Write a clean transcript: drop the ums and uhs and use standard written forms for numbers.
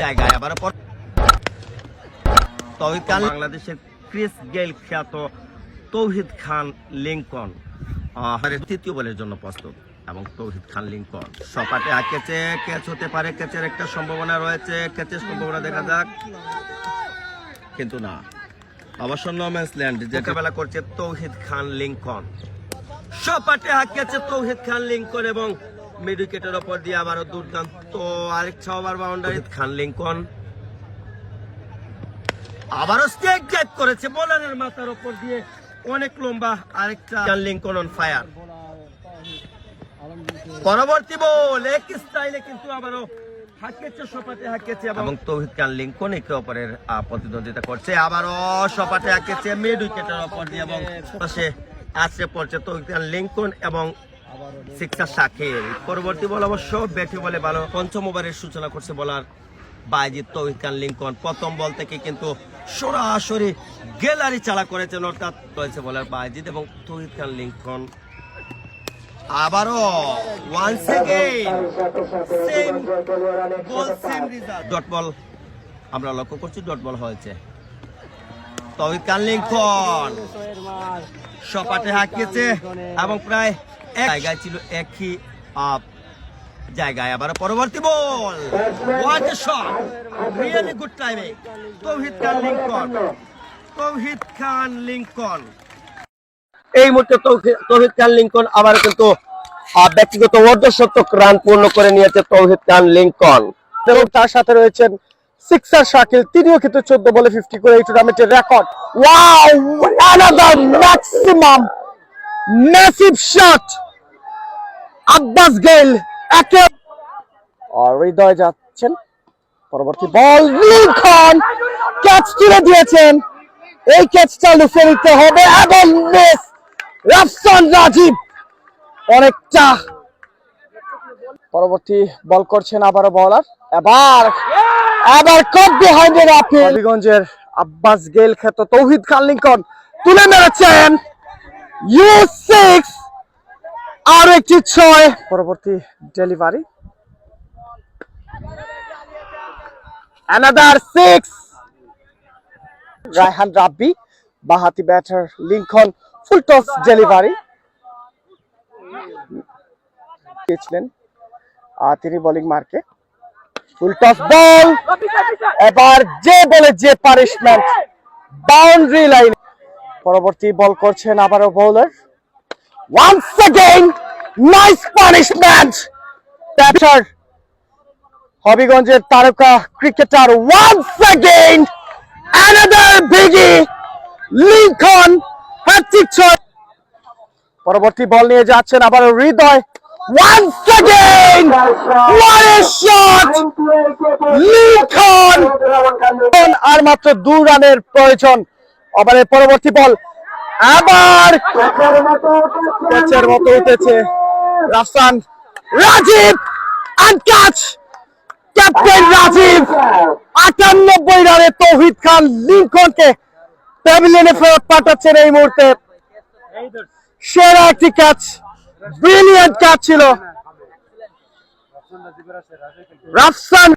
জায়গায় আবার তৌহিদ খান বাংলাদেশের ক্রিস গেইল খ্যাত তৌহিদ খান লিঙ্কন তৃতীয় বলের জন্য প্রস্তুত এবং তৌহিদ খান লিঙ্কন সপাটে আঁকেছে ক্যাচ হতে পারে, ক্যাচের একটা সম্ভাবনা রয়েছে, ক্যাচের সম্ভাবনা দেখা যাক, কিন্তু না, অবশ্য নো ম্যানস ল্যান্ড যেটা বেলা করছে তৌহিদ খান লিঙ্কন। সপাটে আঁকেছে তৌহিদ খান লিঙ্কন এবং মিড উইকেটের ওপর দিয়ে আবারও দুর্দান্ত আরেকটা ওভার বাউন্ডারি খান লিঙ্কন আবারও স্টেক ড্রাইভ করেছে বোলারের মাথার ওপর দিয়ে অনেক লম্বা আরেকটা লিঙ্কন অন ফায়ার। পরবর্তী বল এক স্টাইলে কিন্তু আবারও হাঁকিয়েছে সপাটে হাঁকিয়েছে এবং তৌহিদ খান লিঙ্কন একে অপরের প্রতিদ্বন্দ্বিতা করছে, আবারও সপাটে হাঁকিয়েছে মিড উইকেটের ওপর দিয়ে এবং সে আছড়ে পড়ছে তৌহিদ খান লিঙ্কন এবং সিক্সার শাকিল। পরবর্তী বল অবশ্য ব্যাটে বলে ভালো পঞ্চম ওভারের সূচনা করছে বলার বাইজিদ তৌহিদ খান লিঙ্কন। প্রথম বল থেকে কিন্তু সরাসরি গ্যালারি চালা করেছেন অর্থাৎ রয়েছে বলার বাইজিদ এবং তৌহিদ খান লিঙ্কন আবারও ওয়ান্স এগেইন সেম বল সেম রেজাল্ট। ডট বল আমরা লক্ষ্য করছি, ডট বল হয়েছে। তৌহিদ খান লিঙ্কন সপাটে হাঁকিয়েছে এবং প্রায় এক জায়গায় ছিল একই জায়গায় আবার পরবর্তী ball what a shot, really good timing Towhid Khan Lincoln. Towhid Khan Lincoln এই মুহূর্তে তৌহিদ খান লিঙ্কন আবার কিন্তু ব্যক্তিগত অর্ধশতক রান পূর্ণ করে নিয়েছে তৌহিদ খান লিঙ্কন এবং তার সাথে রয়েছেন সিক্সার শাকিল, তিনিও কিন্তু 14 বলে 50 করে এই টুর্নামেন্টের record. Wow, another maximum massive shot Abbas Gayle একে হৃদয় যাচ্ছেন। পরবর্তী বল লিঙ্কন ক্যাচ তুলে দিয়েছেন, এই ক্যাচটা লুফে নিতে হবে এবং মিস রাফসান রাজীব অনেকটা। পরবর্তী বল করছেন আবারও বলার, এবার কট বিহাইন্ড এর আপে হবিগঞ্জের আব্বাস গেইল খ্যাত তৌহিদ খান লিঙ্কন তুলে মেরেছেন U6 আর একটি 6। পরবর্তী ডেলিভারি another 6। রায়হান রাব্বি বাহাতি batter Lincoln full toss delivery ছিলেন, তিনি বোলিং মার্কে ফুল টস বল, এবার যে বলে যে পানিশমেন্ট বাউন্ডারি লাইন। পরবর্তী বল করছেন আবারও bowler, once again nice punishment batter হবিগঞ্জের তারকা cricketer once again another biggie Lincoln hat trick 6। পরবর্তী বল নিয়ে যাচ্ছেন আবারও Hridoy, once again what a shot Lincoln, আর মাত্র 2 রানের প্রয়োজন। ওভারের পরবর্তী বল আবার ক্যাচের মতো উঠেছে Rafsan Rajib and catch captain Rajib 98 রানে তৌহিদ খান লিঙ্কনকে প্যাভিলিয়নে ফেরত পাঠাচ্ছেন। এই মুহূর্তে সেরা একটি ক্যাচ, ব্রিলিয়ান্ট ক্যাচ ছিল রাফসান।